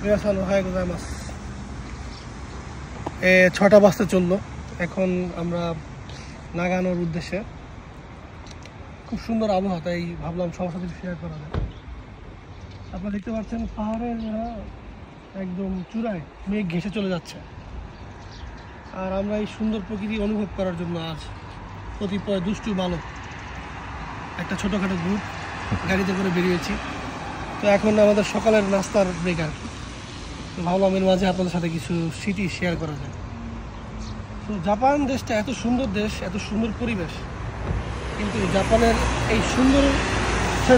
মিয়াসান ওহাই গোজাইমাস। 6টা বাজতে চললো, এখন আমরা নাগানোর উদ্দেশ্যে। খুব সুন্দর আবহাওয়া, তাই ভাবলাম সবার সাথে শেয়ার করা যায়। আপনারা দেখতে পাচ্ছেন পাহাড়ের একদম চূড়ায় মেঘ ঘেঁষে চলে যাচ্ছে, আর আমরা এই সুন্দর প্রকৃতি অনুভব করার জন্য আজ কতিপয় দুষ্টু বালক একটা ছোটোখাটো গ্রুপ গাড়িতে করে বেরিয়েছি। তো এখন আমাদের সকালের নাস্তার ব্রেক আর কি। তো ভাবলাম এর মাঝে আপনাদের সাথে কিছু স্মৃতি শেয়ার করা যায়। তো জাপান দেশটা এত সুন্দর দেশ, এত সুন্দর পরিবেশ, কিন্তু জাপানের এই সুন্দর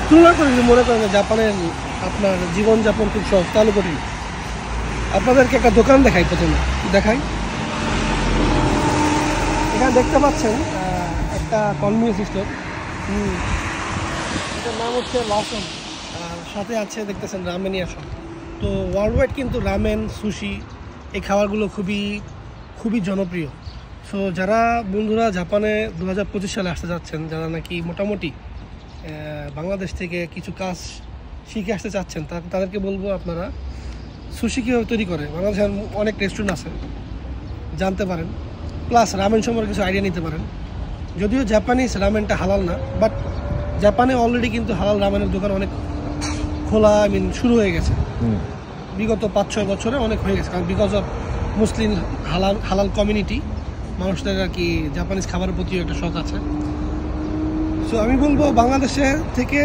তুলনা করে যদি মনে করেন জাপানের আপনার জীবনযাপন খুব সহজ, তাহলে কঠিন। আপনাদেরকে একটা দোকান দেখাই, প্রথমে দেখাই। এখানে দেখতে পাচ্ছেন একটা কনভিনিয়েন্স স্টোর, এটার নাম হচ্ছে লসন, আর সাথে আছে দেখতেছেন রামেনিয়া শপ। তো ওয়ার্ল্ড ওয়াইড কিন্তু রামেন, সুশি এই খাবারগুলো খুবই জনপ্রিয়। সো যারা বন্ধুরা জাপানে 2025 সালে আসতে যাচ্ছেন, যারা নাকি মোটামুটি বাংলাদেশ থেকে কিছু কাজ শিখে আসতে চাচ্ছেন, তাদেরকে বলবো আপনারা সুশি কীভাবে তৈরি করে বাংলাদেশের অনেক রেস্টুরেন্ট আছে, জানতে পারেন। প্লাস রামেন সম্পর্কে কিছু আইডিয়া নিতে পারেন। যদিও জাপানিজ রামেনটা হালাল না, বাট জাপানে অলরেডি কিন্তু হালাল রামেনের দোকান অনেক খোলা, শুরু হয়ে গেছে বিগত 5-6 বছরে, অনেক হয়ে গেছে। কারণ বিকজ অফ মুসলিম হালাল কমিউনিটি, মানুষদের আর কি জাপানিজ খাবারের প্রতিও একটা শখ আছে। সো আমি বলবো বাংলাদেশে থেকে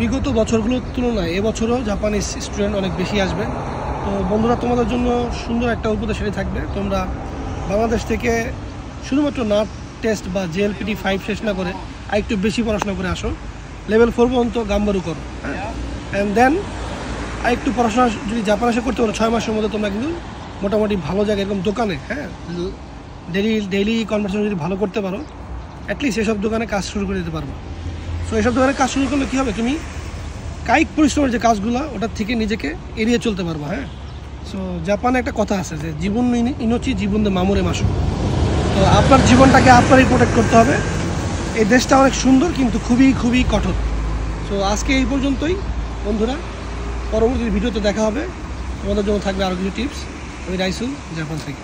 বিগত বছরগুলোর তুলনায় এবছরও জাপানিজ স্টুডেন্ট অনেক বেশি আসবে। তো বন্ধুরা, তোমাদের জন্য সুন্দর একটা উপদেশ থাকবে। তোমরা বাংলাদেশ থেকে শুধুমাত্র নাট টেস্ট বা JLPT 5 শেষ না করে আর একটু বেশি পড়াশোনা করে আসো, লেভেল 4 পর্যন্ত গাম্বারু করো, হ্যাঁ। অ্যান্ড দেন আর একটু পড়াশোনা যদি জাপান এসে করতে পারো, 6 মাসের মধ্যে তোমরা কিন্তু মোটামুটি ভালো জায়গায় এরকম দোকানে, হ্যাঁ, ডেইলি কনভারসেশন যদি ভালো করতে পারো, অ্যাটলিস্ট এসব দোকানে কাজ শুরু করে দিতে পারবো। সো এসব দোকানে কাজ শুরু করলে কী হবে, তুমি কায়িক পরিশ্রমের যে কাজগুলো, ওটার থেকে নিজেকে এড়িয়ে চলতে পারবো, হ্যাঁ। সো জাপানে একটা কথা আছে যে জীবন ইনোচি জীবন দে মামুরে মাসু। তো আপনার জীবনটাকে আপনারই প্রোটেক্ট করতে হবে। এই দেশটা অনেক সুন্দর, কিন্তু খুবই কঠোর। সো আজকে এই পর্যন্তই বন্ধুরা, পরবর্তী ভিডিওতে দেখা হবে। তোমাদের জন্য থাকবে আরও কিছু টিপস। আমি রাইসুল, জাপান থেকে।